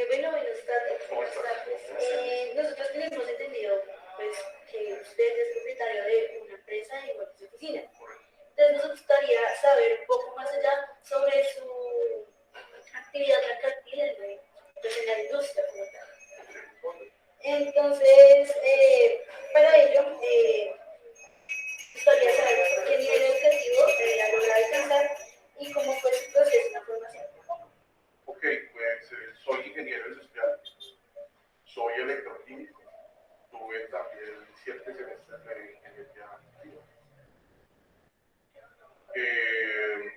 Bueno, buenas tardes. Buenas tardes. Nosotros tenemos entendido pues, que usted es propietario de una empresa y igual que su oficina. Entonces nos gustaría saber un poco más allá sobre su actividad mercantil pues, en la industria como tal. Entonces, para ello, gustaría saber qué nivel educativo ha logrado alcanzar y cómo fue su proceso en la formación. Ok, pues soy ingeniero industrial, soy electroquímico, tuve también 7 semestres de ingeniería activa. Eh,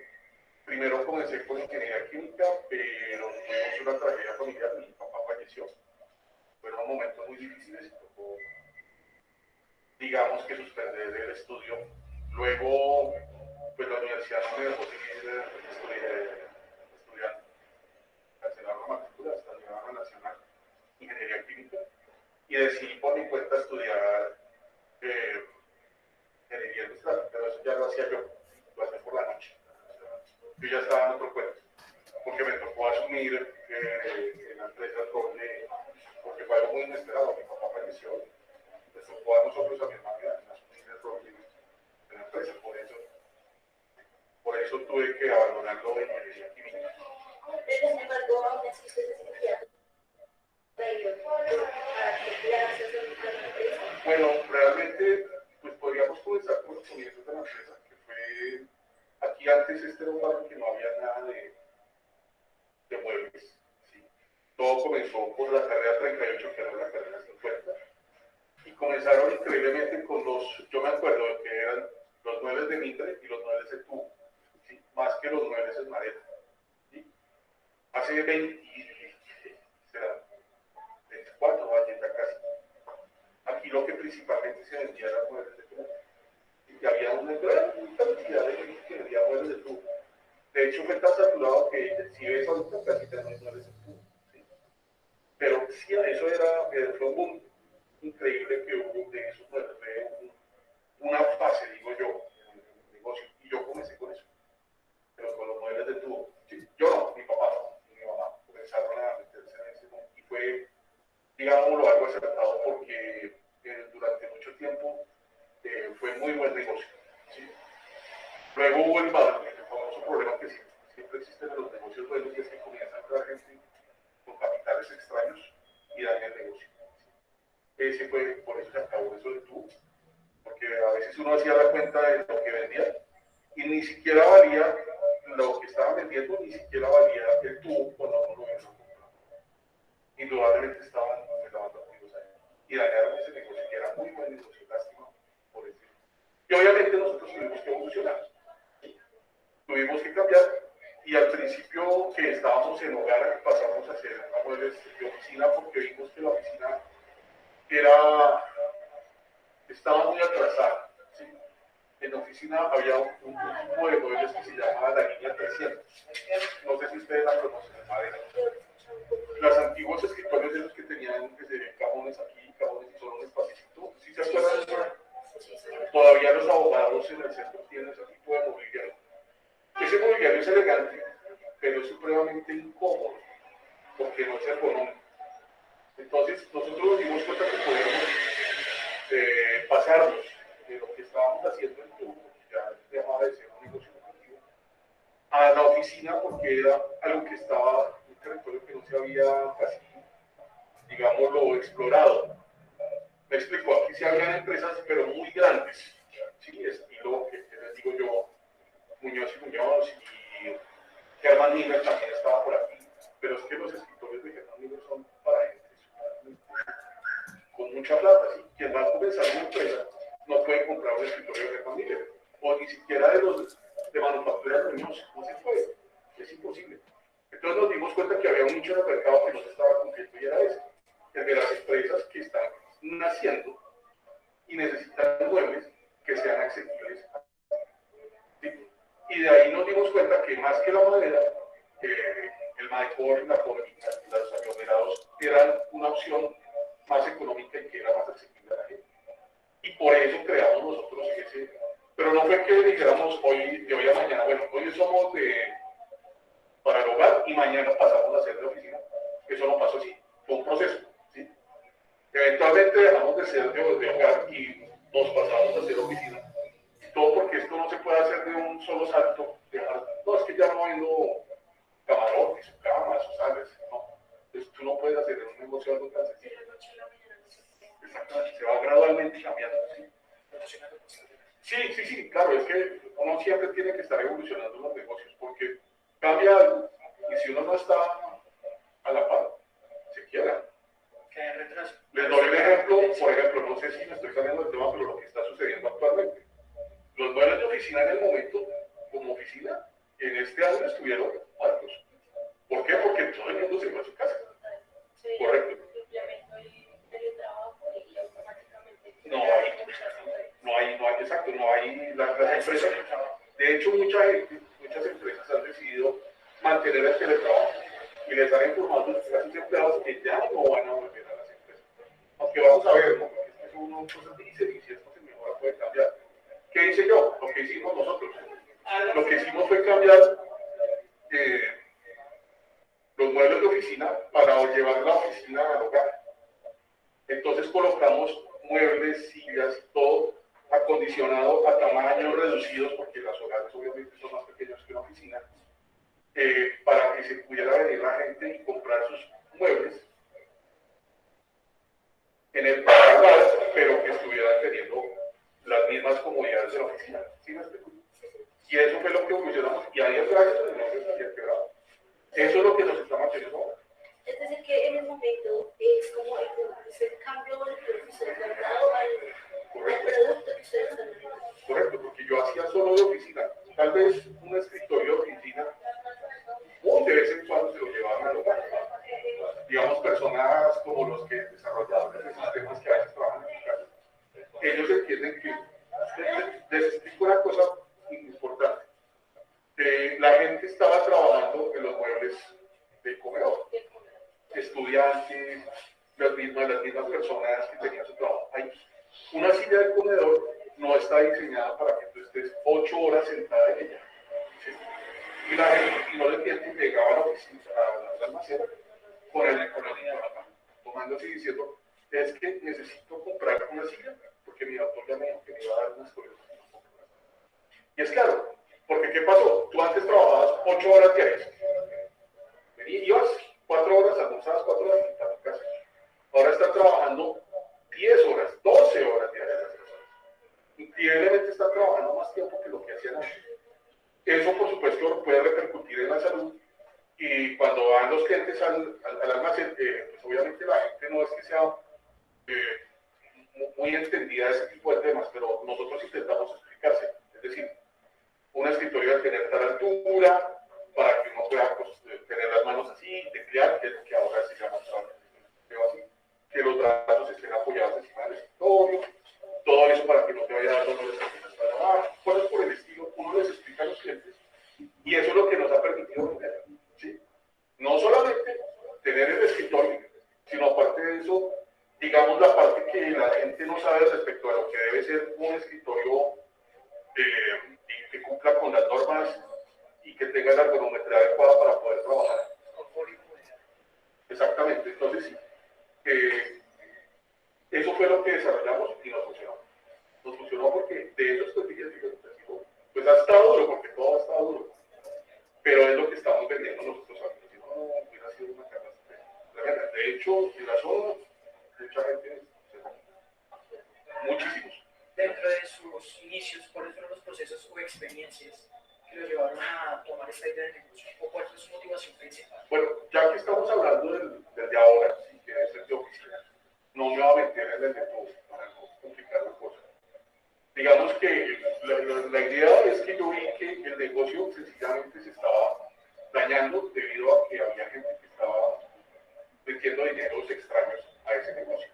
Primero comencé con ingeniería química, pero tuvimos una tragedia familiar, mi papá falleció. Fueron momentos muy difíciles y tocó, digamos que suspender el estudio. Luego, pues la universidad no me dejó seguir estudiando, cancelaron la matrícula hasta llegar a la Nacional Ingeniería Química y decidí por mi cuenta estudiar eh, ingeniería industrial, pero eso ya lo hacía yo, lo hacía por la noche. Yo ya estaba en otro cuento, porque me tocó asumir en la empresa doble, porque fue algo muy inesperado, mi papá falleció, les tocó a nosotros, a mi hermana, asumir el rol de la empresa, por eso tuve que abandonarlo de ingeniería química. Pero sin embargo, aún así usted se sentía atraído a la empresa. Bueno, realmente, pues podríamos comenzar por los comienzos de la empresa, que fue, aquí antes este era un barrio que no había nada de muebles, ¿sí? Todo comenzó por la carrera 38, que era la carrera 50, y comenzaron increíblemente con yo me acuerdo de que eran los muebles de mitre y los muebles de tubo, ¿sí? Más que los muebles en madera, ¿sí? Hace 24 años ya casi. Aquí lo que principalmente se vendía eran muebles de tubo. Y había una gran cantidad de gente que vendía muebles de tubo. De hecho, fue tan saturado que si ves ahorita casi tenemos muebles de tubo. ¿Sí? Pero sí, eso fue un boom increíble que hubo de esos muebles. Fue una fase, digo yo, en el negocio. Y yo comencé con eso, pero con los muebles de tubo. ¿Sí? Yo no, mi papá no, mi mamá comenzaron a meterse en ese mundo. Y fue, digámoslo, algo acertado porque durante mucho tiempo fue muy buen negocio. ¿Sí? Luego hubo el famoso problema que siempre existe en los negocios buenos y es que comienza a entrar gente con capitales extraños y daña el negocio. Ese fue, por eso se acabó eso de tubo, porque a veces uno hacía la cuenta de lo que vendía y ni siquiera valía lo que estaban vendiendo, ni siquiera valía el tubo cuando uno lo había comprado. Indudablemente estaban lavando activos ahí y dañaron ese negocio que era muy buen negocio, lástima por eso. Y obviamente nosotros tuvimos que evolucionar. Tuvimos que cambiar y al principio que estábamos en hogar pasamos a hacer muebles de oficina porque vimos que la oficina estaba muy atrasada. ¿Sí? En la oficina había un tipo de muebles que se llamaba la línea 300. No sé si ustedes la conocen en madera. Los antiguos escritorios de los que tenían que se cajones aquí, cajones y solo un espacito. ¿Sí se acuerdan de eso? Todavía los abogados en el centro tienen ese tipo de mobiliario. Ese mobiliario es elegante, pero es supremamente incómodo, porque no es ergonómico. Entonces, nosotros nos dimos cuenta que podíamos pasarnos de lo que estábamos haciendo en Tubo, que ya dejaba de ser un negocio objetivo, a la oficina, porque era algo que estaba, un territorio que no se había casi, digámoslo, explorado. Me explico, aquí se habían empresas, pero muy grandes, ¿sí? Estilo, que les digo yo, Muñoz y Muñoz, y Germán Miller también estaba por aquí, pero es que los escritores de Germán Miller son para gente con mucha plata, ¿sí? Quien va a comenzar una empresa no puede comprar un escritorio de Germán Miller, o ni siquiera de los de manufactura de Muñoz, no se puede, es imposible. Entonces nos dimos cuenta que había un nicho de mercado que no se estaba cumpliendo y era ese, el de las empresas que están naciendo y necesitan muebles que sean accesibles. ¿Sí? Y de ahí nos dimos cuenta que más que la madera, el madecor, la formica, los aglomerados eran una opción más económica y que era más accesible a la gente. Y por eso creamos nosotros ese. Pero no fue que dijéramos hoy, de hoy a mañana, bueno, hoy somos para el hogar y mañana pasamos a ser de oficina. Eso no pasó así, fue un proceso. ¿Sí? Eventualmente dejamos de ser de hogar y nos pasamos a ser oficina. Todo porque esto no se puede hacer de un solo salto. No, es que ya no vendo camarones, camas, sales, no. Entonces tú no puedes hacer en un negocio algo tan sencillo. Exactamente, se va gradualmente cambiando. ¿Sí? Sí, claro, es que uno siempre tiene que estar evolucionando los negocios porque cambia algo y si uno no está a la par, se quiebra. Les doy un ejemplo, por ejemplo, no sé si me estoy saliendo del tema, pero lo que está sucediendo actualmente. Los muebles de oficina en el momento, como oficina, en este año estuvieron altos. ¿Por qué? Porque todo el mundo se fue a su casa. Correcto. Exacto, no hay las empresas. De hecho, muchas empresas han decidido mantener el teletrabajo y les han informado a sus empleados que ya no van a volver a las empresas. Aunque vamos a ver, ¿no? Porque es que uno cosas dice y si esto se mejora puede cambiar. ¿Qué hice yo? Lo que hicimos nosotros. Lo que hicimos fue cambiar los muebles de oficina para llevar la oficina al hogar. Entonces colocamos muebles, sillas, todo acondicionado a tamaños reducidos, porque las hogares obviamente son más pequeños que una oficina, para que se pudiera venir la gente y comprar sus muebles en el hogar, pero que estuvieran teniendo las mismas comodidades de la oficina. ¿Sí me explico? Y eso fue lo que evolucionamos, y ahí atrás el negocio se había quebrado. Eso es lo que nos está manteniendo ahora. Es decir, que en el momento es como el cambio del que ustedes han dado al producto que ustedes están vendiendo. Correcto, porque yo hacía solo de oficina. Tal vez un escritorio de oficina, muy de vez en cuando se lo llevaban al hogar. Digamos, personas como los que desarrolladores de sistemas que a veces trabajan en su casa. Ellos entienden que, les explico una cosa importante. La gente estaba trabajando en los muebles de comedor. Estudiantes, las mismas personas que tenían su trabajo ahí. Una silla de comedor no está diseñada para que tú estés 8 horas sentada en ella. ¿Sí? Y la gente, no le entiende, llegaba a la oficina, a la almacén, con el tomando así diciendo, es que necesito comprar una silla, porque mi doctor ya me dijo que me iba a dar unas cosas. Y es claro, porque ¿qué pasó? Tú antes trabajabas 8 horas diarias. Ibas 4 horas, almorzabas 4 horas a tu casa. Ahora están trabajando 10 horas, 12 horas diarias las personas. Increíblemente están trabajando más tiempo que lo que hacían antes. Eso, por supuesto, puede repercutir en la salud. Y cuando van los clientes al almacén, pues obviamente la gente no es que sea muy entendida de ese tipo de temas, pero nosotros intentamos explicarse. Es decir, un escritorio debe tener tal altura para que uno pueda pues, tener las manos así, teclear, que ahora se llama así, que los brazos estén apoyados encima del escritorio, todo eso para que no te vaya a dar dolores para trabajar, cosas por el estilo, uno les explica a los clientes y eso es lo que nos ha permitido vender. ¿Sí? No solamente tener el escritorio, sino aparte de eso, digamos la parte que la gente no sabe respecto a lo que debe ser un escritorio que cumpla con las normas y que tenga la ergonometría adecuada para poder trabajar. Exactamente, entonces sí. Eso fue lo que desarrollamos y nos funcionó. Nos funcionó porque de esos cotillas, pues ha estado duro, porque todo ha estado duro. Pero es lo que estamos vendiendo nosotros ahora. Si no, hubiera sido una catástrofe. De hecho, en la zona, mucha gente, muchísimos. Dentro de sus inicios, ¿cuáles fueron los procesos o experiencias que lo llevaron a tomar esta idea de negocio? ¿O cuál fue su motivación principal? Bueno, ya que estamos hablando del de ahora, sí, que es el de oficina, no me voy a meter en el de todo para no complicar la cosa. Digamos que la idea es que yo vi que el negocio sencillamente se estaba dañando debido a que había gente que estaba metiendo dineros extraños a ese negocio.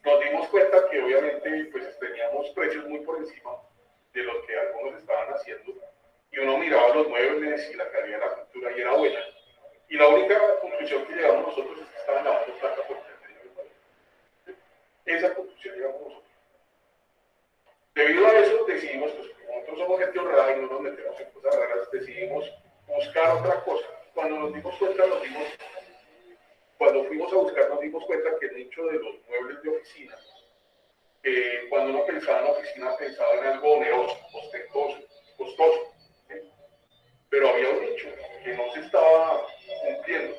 Nos dimos cuenta que obviamente pues teníamos precios muy por encima de los que algunos estaban haciendo y uno miraba los muebles y la calidad de la pintura y era buena. Y la única conclusión que llegamos nosotros es que estaban lavando plata por $3 millones. Esa conclusión llegamos nosotros. Debido a eso decidimos, pues como nosotros somos gente honrada y no nos metemos en cosas raras, decidimos buscar buscar otra cosa. Cuando nos dimos cuenta, cuando fuimos a buscar, nos dimos cuenta que el nicho de los muebles de oficina, cuando uno pensaba en oficina, pensaba en algo oneroso, ostentoso, costoso. ¿Sí? Pero había un nicho que no se estaba cumpliendo,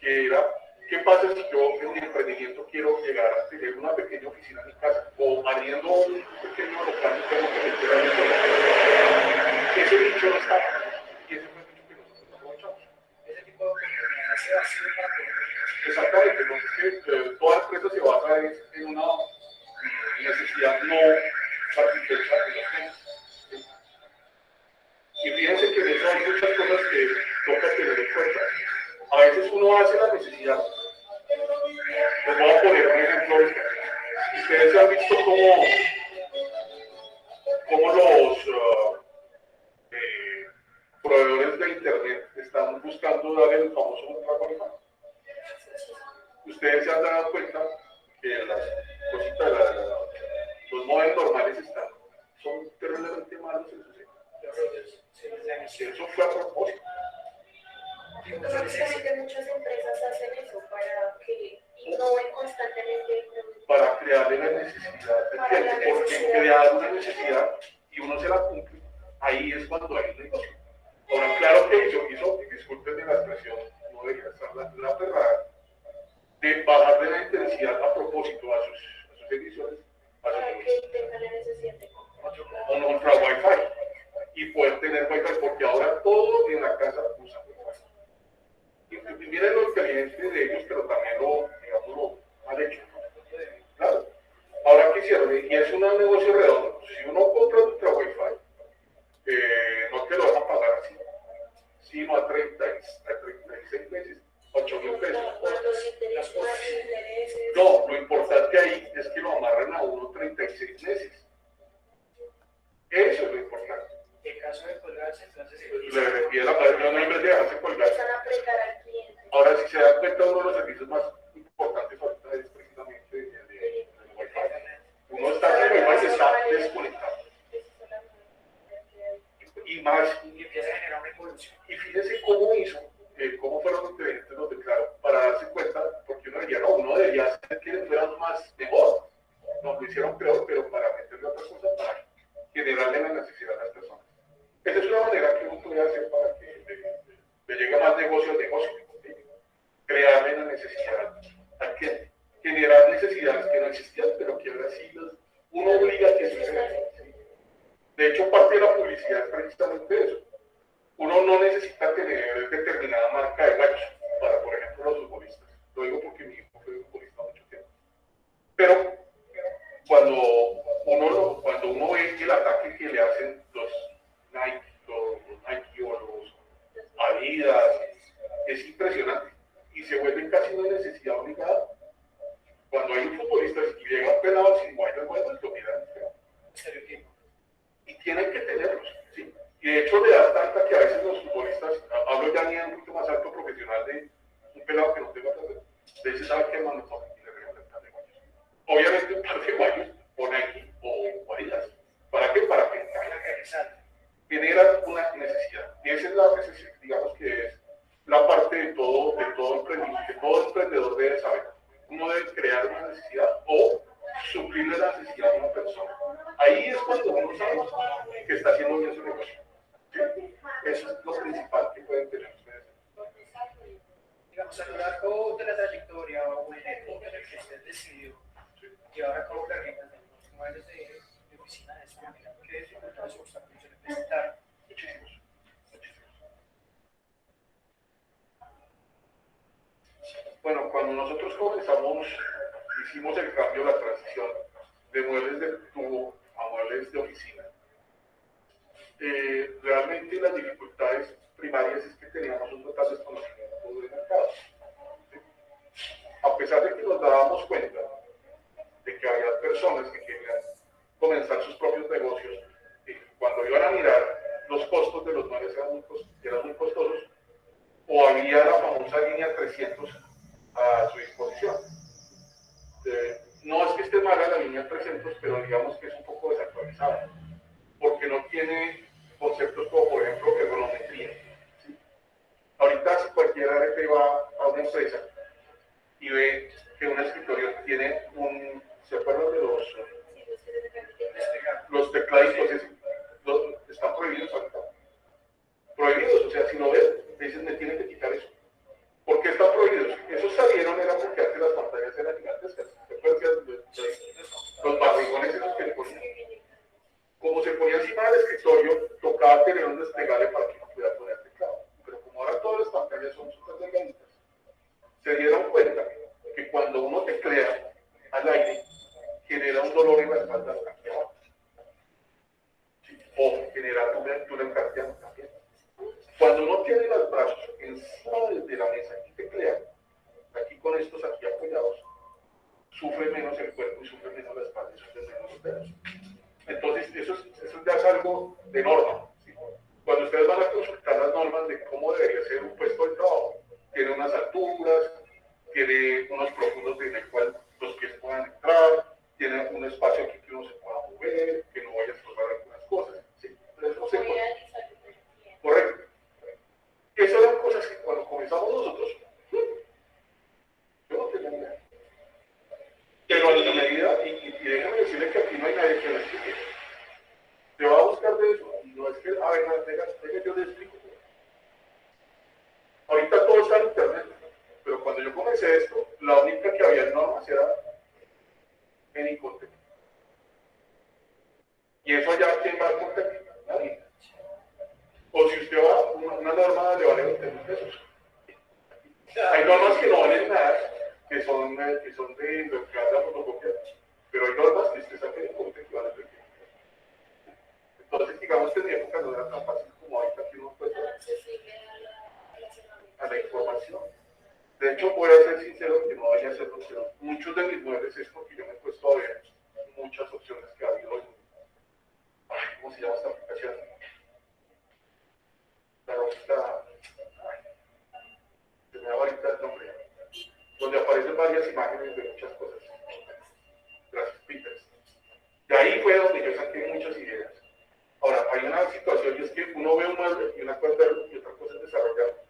que era, ¿qué pasa si yo en mi emprendimiento quiero llegar a tener una pequeña oficina en mi casa? O abriendo un pequeño local y tengo que meter a mi empresa. Ese nicho no estaba. Y ese fue el nicho que nosotros aprovechamos. Ese tipo de oportunidades se vacío para poder. Exactamente, entonces toda empresa se basa en una necesidad no satisfecha de los clientes. ¿Sí? Y fíjense que en eso hay muchas cosas que toca tener en cuenta. A veces uno hace la necesidad. Les voy a poner un ejemplo ahorita. Ustedes han visto cómo los proveedores de internet están buscando dar el famoso ultra Wi-Fi. Ustedes se han dado cuenta que las cositas, los modelos normales son terriblemente malos en su eso fue a propósito. Básicamente muchas empresas hacen eso para que innoven constantemente. Para crearle la necesidad, ¿entiendes? Porque crear una necesidad y uno se la cumple, ahí es cuando hay un negocio. Ahora, claro que hizo, discúlpenme la expresión, no deja estar la perrada, de bajarle la intensidad a propósito a sus ediciones, para que tengan la necesidad de comprar un ultra Wi-Fi y poder tener Wi-Fi, porque ahora todo en la casa usa Wi-Fi. Y miren lo inteligente de ellos, pero también lo mal hecho. Claro. Ahora, ¿qué hicieron? Y es un negocio redondo. Si uno compra ultra Wi-Fi, no te lo van a pagar así, sino a 36 meses, 8.000 pesos. No, lo importante ahí es que lo amarran a uno 36 meses. Eso es lo importante. En caso de colgarse, entonces le repite la palabra, no en vez de dejarse colgar. Empiezan a apretar al cliente. Ahora, si se dan cuenta, uno de los servicios más importantes ahorita es precisamente el Wi-Fi. Uno está en el Wi-Fi y está desconectado. Y más, y empieza a generar una evolución. y fíjense cómo hizo, cómo fueron los inteligentes los declararon, para darse cuenta, porque uno diría, no, uno debería hacer que fueran más mejor. No, lo hicieron peor, pero para meterle otras cosas, para generarle la necesidad a las personas. Esa es una manera que uno puede hacer para que le llegue más negocio al negocio. ¿Sí? Crearle la necesidad al cliente. Generar necesidades que no existían, pero que ahora sí uno obliga a que sucedan. ¿Sí? De hecho, parte de la publicidad es precisamente eso. Uno no necesita tener determinada marca de guachos para, por ejemplo, los futbolistas. Lo digo porque mi hijo fue futbolista mucho tiempo. Pero cuando uno ve el ataque que le hacen los Nike o los Adidas, es impresionante. Y se vuelve casi una necesidad obligada. Cuando hay un futbolista y llega un pelado sin guayas, bueno, lo miran feo. Y tienen que tenerlos, ¿sí? Y de hecho le da tanta que a veces los futbolistas, hablo ya a nivel un poquito más alto profesional de un pelado que no tenga placer, de ese sabe que hermano toma y le regalan un par de guayos. Obviamente un par de guayos, o Nike o Adidas. ¿Para qué? Para que genera una necesidad. Y esa es la necesidad, digamos que es la parte de todo emprendimiento, que todo emprendedor debe saber. Uno debe crear una necesidad o suplirle la necesidad de una persona. Ahí es cuando uno sabe que está haciendo bien su negocio. ¿Sí? Eso es lo principal que pueden tener ustedes. Digamos, a lo largo de la trayectoria o en el punto en el que usted decidió llevar a cabo herramientas de los modelos de oficina de esta manera, ¿qué dificultades o obstáculos se le presentaron? Muchísimos. Bueno, cuando nosotros comenzamos, hicimos el cambio, la transición de muebles de tubo a muebles de oficina. Realmente las dificultades primarias es que teníamos un total desconocimiento del mercado. ¿Sí? A pesar de que nos dábamos cuenta de que había personas que querían comenzar sus propios negocios, cuando iban a mirar, los costos de los muebles eran muy costosos, o había la famosa línea 300 a su disposición. No es que esté mala la línea 300, pero digamos que es un poco desactualizada, porque no tiene conceptos como, por ejemplo, ergonometría. ¿Sí? jefe va a una empresa y ve que un escritorio tiene ¿se acuerdan de los tecladitos? Están prohibidos ahorita. Prohibidos, o sea, si lo ven, dicen, me tienen que quitar eso. ¿Por qué están prohibidos? Esos salieron era porque antes las pantallas eran gigantescas. ¿Se acuerdan de los barrigones esos que le ponían? Como se ponía encima del escritorio, tocaba tener un desplegable para que no pudiera poner teclado. Pero como ahora todas las pantallas son súper delgaditas, se dieron cuenta que cuando uno teclea al aire, genera un dolor en la espalda aquí abajo. Sí, o genera túnel cardiaco también. Cuando uno tiene los brazos encima de la mesa y teclea, aquí con estos aquí apoyados, sufre menos el cuerpo y sufre menos la espalda y sufre menos los dedos. Entonces, eso ya es algo de norma. ¿Sí? Cuando ustedes van a consultar las normas de cómo debería ser un puesto de trabajo, tiene unas alturas, tiene unos profundos en el cual los pies puedan entrar, tiene un espacio aquí que uno se pueda mover, que no vaya a estorbar algunas cosas. ¿Sí? Eso se puede. Correcto. Esas eran cosas que cuando comenzamos nosotros, yo no tenía ni idea. Pero a la medida, y déjame decirle que aquí no hay nadie que lo explique. Te va a buscar de eso, y no es que, a ver, venga, yo le explico. Ahorita todo está en internet, pero cuando yo comencé esto, la única que había normas era en Icotec. Y eso ya, ¿quién va a Icotec? Nadie. O si usted va, una norma le vale 20.000 pesos. Hay normas que no valen nada, que son de lo que hace la fotocopia, pero hay normas que usted saca en Icotec que valen 20.000 pesos. Entonces, digamos que en mi época no era tan fácil como ahorita que uno puede a la información. De hecho, voy a ser sincero que no vaya a ser opción. Muchos de mis muebles es porque yo me he puesto a ver muchas opciones que ha habido hoy. ¿Cómo se llama esta aplicación? La rojita. Se me da ahorita el nombre. Donde aparecen varias imágenes de muchas cosas. Gracias, Pinterest. De ahí fue donde yo saqué muchas ideas. Ahora, hay una situación y es que uno ve un mueble y una cosa es verlo y otra cosa es desarrollarlo.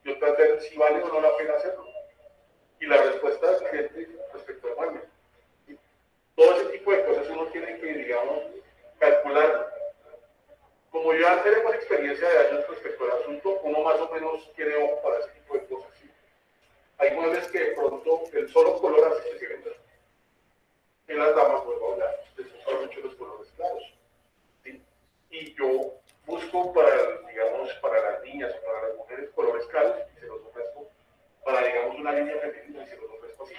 Y otra es ver si vale o no la pena hacerlo. Y la respuesta del cliente respecto al mueble. Todo ese tipo de cosas uno tiene que, digamos, calcular. Como ya tenemos experiencia de años respecto al asunto, uno más o menos tiene ojo para ese tipo de cosas. ¿Sí? Hay muebles que de pronto el solo color hace que se vendan. En las damas, vuelvo a hablar, les gustan mucho los colores claros. ¿Sí? Y yo busco digamos, para las niñas o para las mujeres colores claros y se los ofrezco para, digamos, una línea femenina y se los ofrezco así.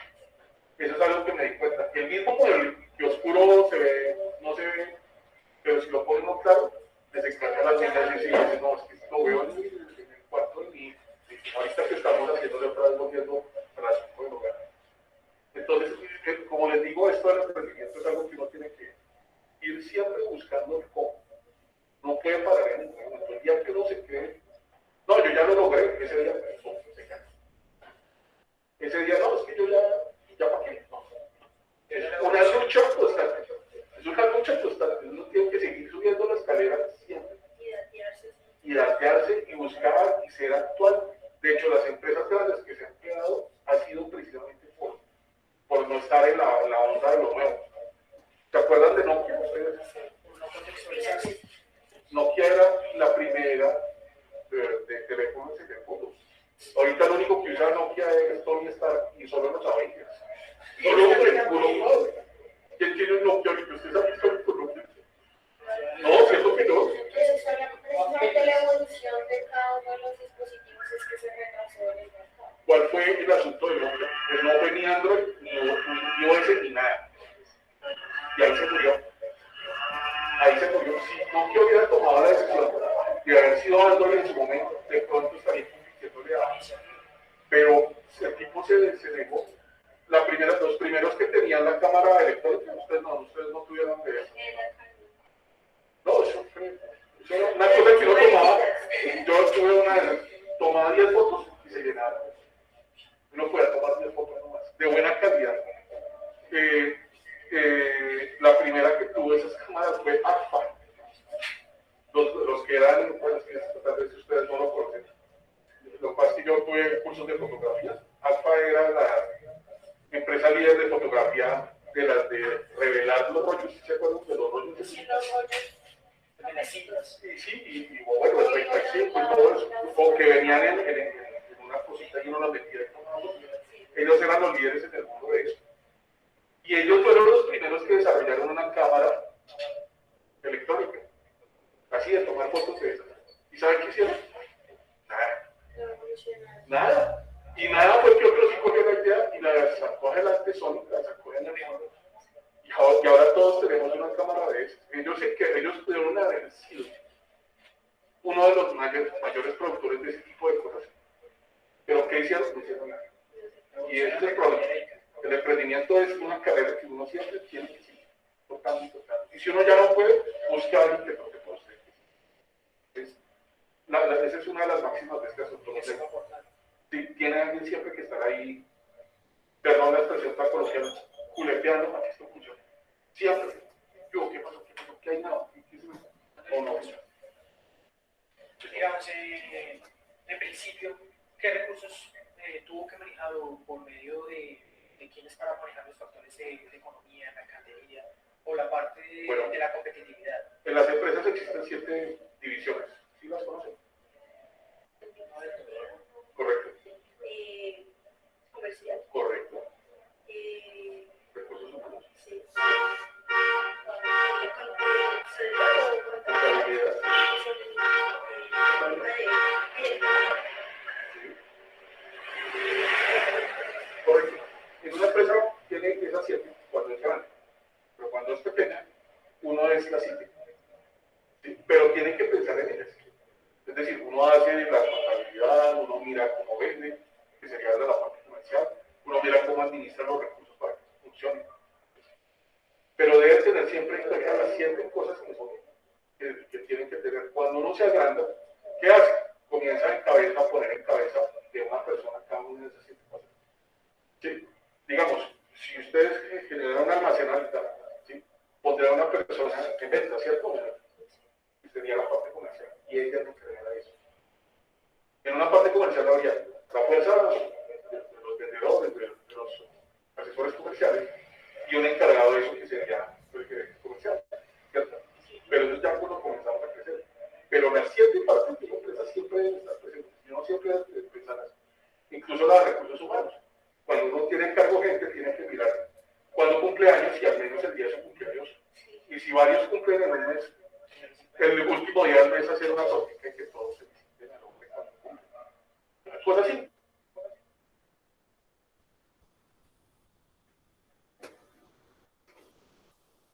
Eso es algo que me di cuenta. El mismo modelo que oscuro se ve, no se ve, pero si lo ponemos claro, les encanta a las niñas y dicen, no, es que lo veo en el cuarto de mi hija. Ahorita que estamos haciendo de otra vez volviendo a las 5 del hogar. Entonces, como les digo, esto del emprendimiento es algo que uno tiene que ir siempre buscando el cómo. No puede parar en ningún momento. El día que uno se cree, no, yo ya lo logré, ese día se cae. Ese día no, es que yo ya para qué. No. Es una lucha constante. Es una lucha constante. Uno tiene que seguir subiendo la escalera siempre. Y datearse y buscar y ser actual. De hecho, las empresas grandes que se han quedado ha sido precisamente por no estar en la onda de lo nuevo. ¿Se acuerdan de Nokia? Nokia era la primera de teléfonos en el mundo. Ahorita lo único que usa Nokia es Tony Stark y solo los Avengers. Solo ¿quién tiene un Nokia? ¿Usted sabe historia con Nokia? No, cierto que no. Precisamente la evolución de cada uno de los dispositivos es que se retrasó en el mercado. ¿Cuál fue el asunto de Nokia? Pues no fue ni Android, ni OS, ni nada. Y ahí se murió. Si Nokia hubiera tomado la decisión de haber sido Android en su momento, de pronto estaría compitiéndole a Apple. Pero el tipo se negó. Los primeros que tenían la cámara electrónica, ustedes no tuvieron de eso. No, eso era una cosa que uno tomaba. Yo tuve una de esas, tomaba 10 fotos y se llenaba. Uno podía tomar 10 fotos nomás, de buena calidad. La primera que tuvo esas cámaras fue Agfa. Los que eran, bueno, tal vez ustedes no lo conocen. Lo que pasa es que yo tuve cursos de fotografía. Alfa era la empresa líder de fotografía de las de revelar los rollos, ¿sí se acuerdan de los rollos? Sí, los rollos. De las siglas. Y bueno, el 35 y todo eso, o que venían en una cosita y uno las metía. Ellos eran los líderes en el mundo de eso. Y ellos fueron los primeros que desarrollaron una cámara electrónica, así de tomar fotos de esas. ¿Y saben qué hicieron? Nada. Nada. Y nada porque otro sí cogió la idea y la sacó adelante Sony, la sacó en el mejor. Y ahora todos tenemos una cámara de esas. Ellos pudieron haber sido uno de los mayores productores de ese tipo de cosas. Pero ¿qué hicieron? No hicieron nada. Y ese es el problema. El emprendimiento es una carrera que uno siempre tiene que seguir tocando y tocando. Y si uno ya no puede, busque a alguien que toque por usted. Esa es una de las máximas de este asunto. Tiene alguien siempre que estar ahí, perdón la expresión tan coloquial, julepeando para que esto funcione. Siempre. Yo, ¿qué pasó? ¿Qué hay nada? ¿Qué es eso? O no. Digamos, en principio, ¿qué recursos tuvo que manejar por medio de quiénes para manejar los factores de economía, mercadería o la parte de la competitividad? En las empresas existen 7 divisiones. ¿Sí las conocen? Correcto. Comercial. Correcto. Recursos humanos. Sí. Correcto. En una empresa tiene esas 7 cuando es grande, pero cuando es pequeña, uno es la 7. ¿Sí? Pero tienen que pensar en ellas. Es decir, uno hace la contabilidad, uno mira cómo vende, que sería de la parte comercial, uno mira cómo administra los recursos para que funcionen. Pero deben tener siempre en cuenta las 7 cosas que tienen que tener. Cuando uno se agranda, ¿qué hace? Comienza a poner en cabeza de una persona cada una de esas 7 cosas. ¿Sí? Digamos, si ustedes generan un almacén ahorita, ¿sí? Pondrá una persona en venta, ¿cierto? Que sería la parte comercial. Y ella no creerá eso. En una parte comercial habría la fuerza de los vendedores, de los asesores comerciales, y un encargado de eso que sería el gerente comercial, ¿cierto? Pero eso ya cuando comenzamos a crecer. Pero las 7 partes de la empresa siempre deben estar presentes. Yo no siempre deben pensar así. Incluso los recursos humanos. Cuando uno tiene cargo gente, tiene que mirar cuándo cumple años y al menos el día de su cumpleaños. Y si varios cumplen en un mes, el último día del mes hacer una tortita y que todos se visiten al hombre cuando cumplen. Cosas así.